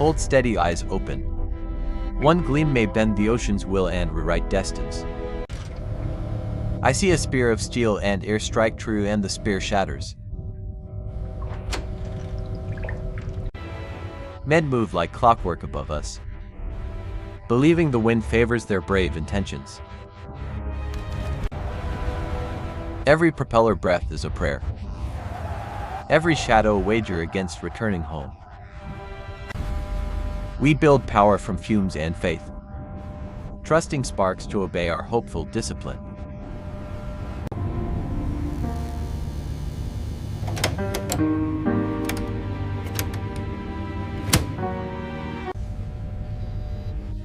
Hold steady, eyes open. One gleam may bend the ocean's will and rewrite destines. I see a spear of steel and air strike true, and the spear shatters. Men move like clockwork above us, believing the wind favors their brave intentions. Every propeller breath is a prayer. Every shadow a wager against returning home. We build power from fumes and faith, trusting sparks to obey our hopeful discipline.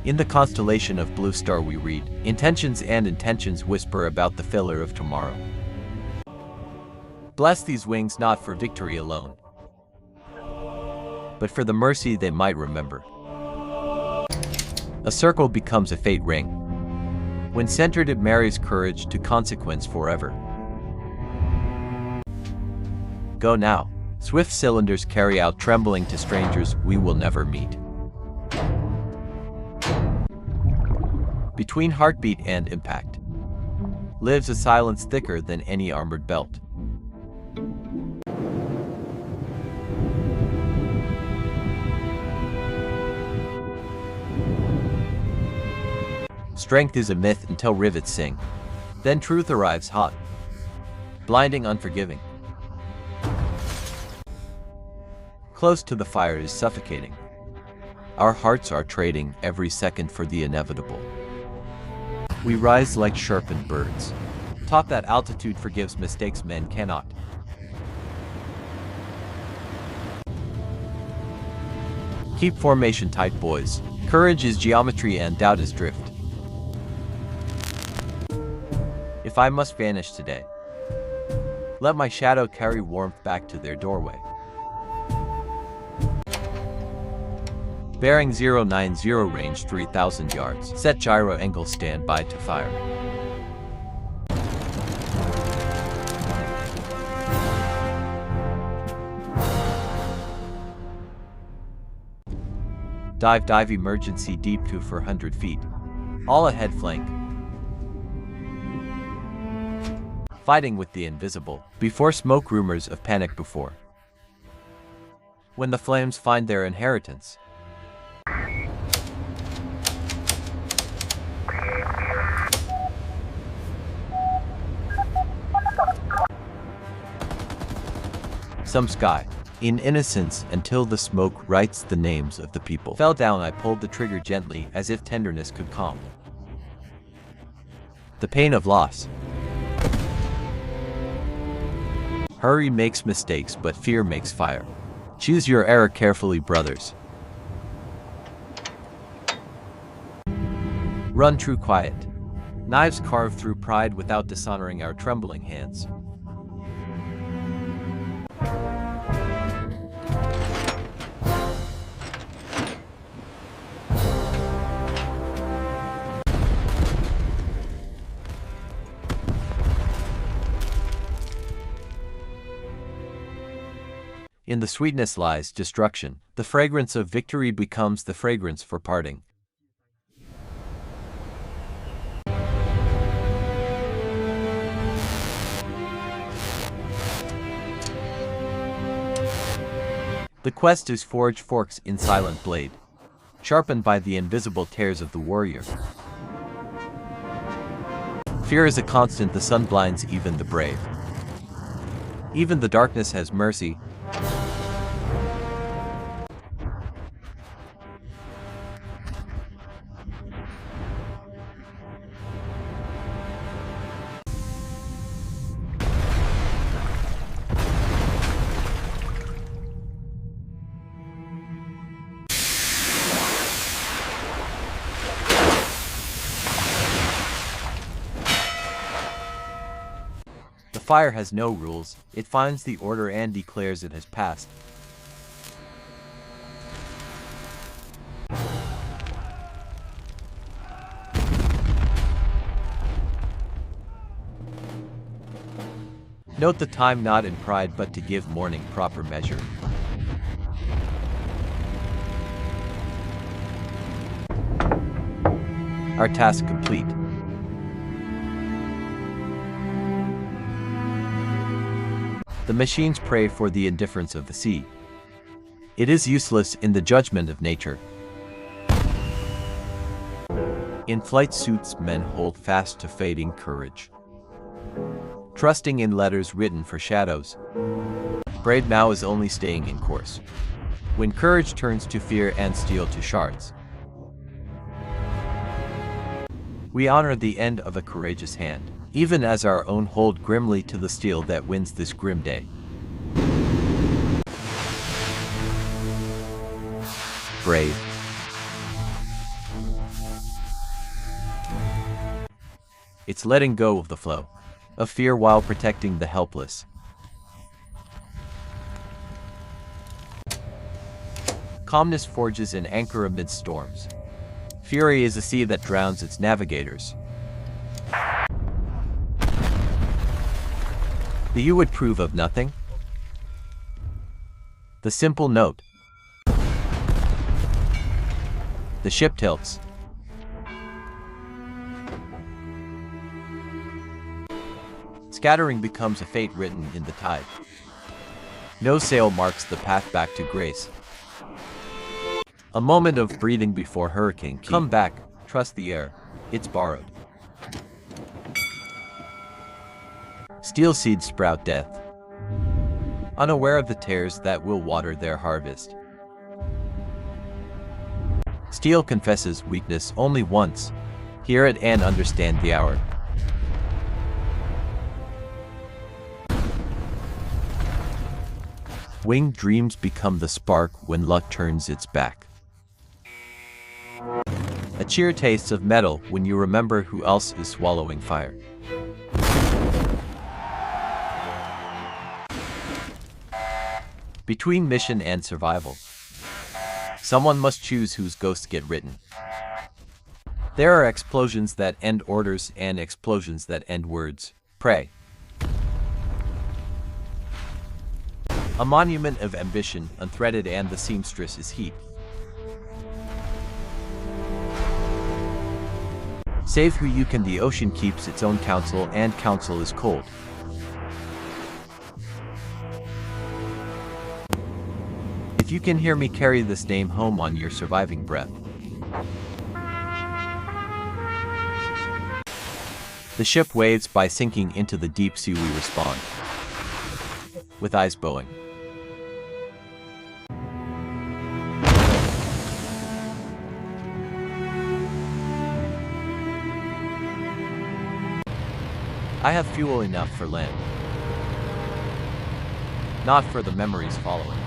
In the constellation of Blue Star we read, intentions and intentions whisper about the failure of tomorrow. Bless these wings not for victory alone, but for the mercy they might remember. A circle becomes a fate ring. When centered, it marries courage to consequence forever. Go now. Swift cylinders carry out trembling to strangers we will never meet. Between heartbeat and impact lives a silence thicker than any armored belt. Strength is a myth until rivets sing. Then truth arrives hot, blinding, unforgiving. Close to the fire is suffocating. Our hearts are trading every second for the inevitable. We rise like sharpened birds, taught that altitude forgives mistakes men cannot. Keep formation tight, boys. Courage is geometry and doubt is drift. If I must vanish today, let my shadow carry warmth back to their doorway. Bearing 090, range 3,000 yards. Set gyro angle, stand by to fire. Dive emergency deep to 400 feet. All ahead flank. Fighting with the invisible. Before smoke, rumors of panic before. When the flames find their inheritance. Some sky, in innocence, until the smoke writes the names of the people. Fell down, I pulled the trigger gently, as if tenderness could calm the pain of loss. Hurry makes mistakes, but fear makes fire. Choose your error carefully, brothers. Run true quiet. Knives carve through pride without dishonoring our trembling hands. In the sweetness lies destruction. The fragrance of victory becomes the fragrance for parting. The quest is forged forks in silent blade, sharpened by the invisible tears of the warrior. Fear is a constant, the sun blinds even the brave. Even the darkness has mercy. The fire has no rules, it finds the order and declares it has passed. Note the time, not in pride but to give morning proper measure. Our task complete. The machines pray for the indifference of the sea. It is useless in the judgment of nature. In flight suits, men hold fast to fading courage, trusting in letters written for shadows. Brave Mao is only staying in course when courage turns to fear and steel to shards. We honor the end of a courageous hand, even as our own hold grimly to the steel that wins this grim day. Brave. It's letting go of the flow of fear while protecting the helpless. Calmness forges an anchor amid storms. Fury is a sea that drowns its navigators. The U would prove of nothing. The simple note. The ship tilts. Scattering becomes a fate written in the tide. No sail marks the path back to grace. A moment of breathing before hurricane. Come back, trust the air. It's borrowed. Steel seeds sprout death, unaware of the tares that will water their harvest. Steel confesses weakness only once. Hear it and understand the hour. Winged dreams become the spark when luck turns its back. A cheer tastes of metal when you remember who else is swallowing fire. Between mission and survival, someone must choose whose ghosts get written. There are explosions that end orders and explosions that end words. Pray. A monument of ambition, unthreaded, and the seamstress is heat. Save who you can. The ocean keeps its own counsel, and counsel is cold. If you can hear me, carry this name home on your surviving breath. The ship waves by sinking into the deep sea. We respond with eyes bowing. I have fuel enough for land, not for the memories following.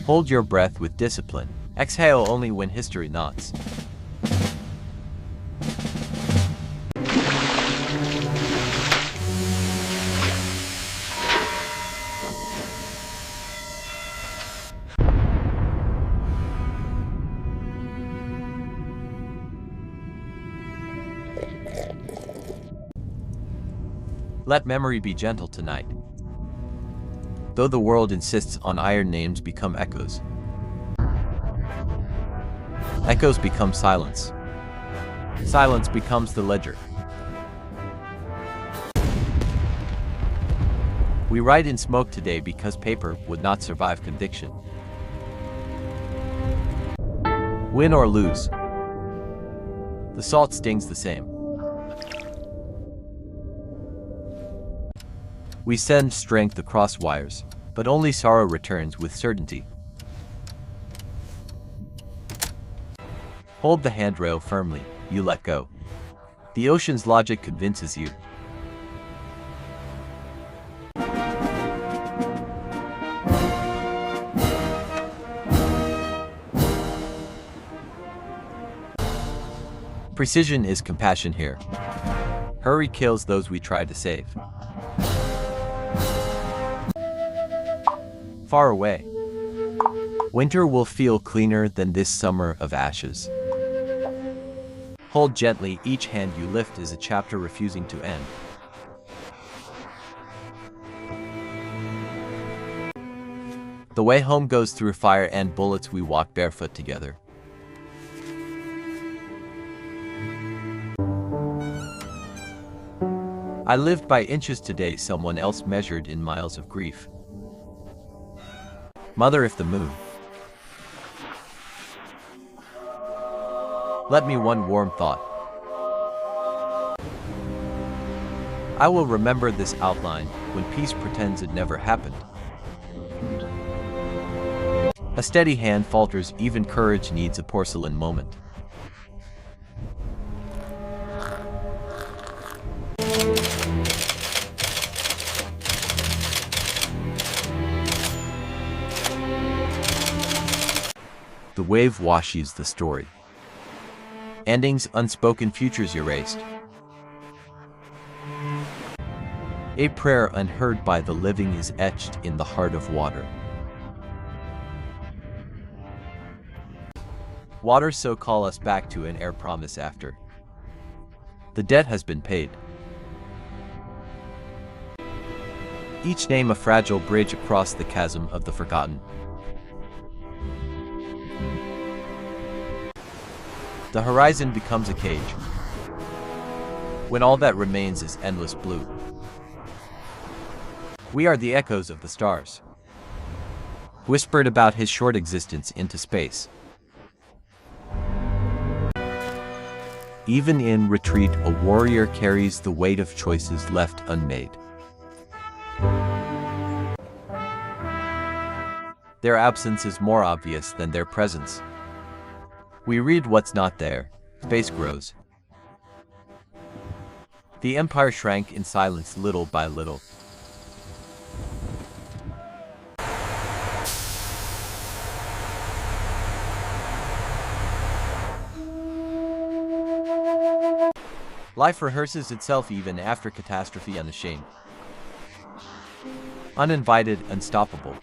Hold your breath with discipline. Exhale only when history nods. Let memory be gentle tonight. Though the world insists on iron, names become echoes. Echoes become silence. Silence becomes the ledger. We write in smoke today because paper would not survive conviction. Win or lose, the salt stings the same. We send strength across wires, but only sorrow returns with certainty. Hold the handrail firmly, you let go. The ocean's logic convinces you. Precision is compassion here. Hurry kills those we try to save. Far away, winter will feel cleaner than this summer of ashes. Hold gently, each hand you lift is a chapter refusing to end. The way home goes through fire and bullets. We walk barefoot together. I lived by inches today, someone else measured in miles of grief. Mother, if the moon. Let me one warm thought. I will remember this outline when peace pretends it never happened. A steady hand falters, even courage needs a porcelain moment. The wave washes the story. Endings, unspoken, futures erased. A prayer unheard by the living is etched in the heart of water. Water, so call us back to an air promise after. The debt has been paid. Each name a fragile bridge across the chasm of the forgotten. The horizon becomes a cage, when all that remains is endless blue. We are the echoes of the stars, whispered about his short existence into space. Even in retreat, a warrior carries the weight of choices left unmade. Their absence is more obvious than their presence. We read what's not there. Space grows. The empire shrank in silence little by little. Life rehearses itself even after catastrophe, unashamed. Uninvited, unstoppable.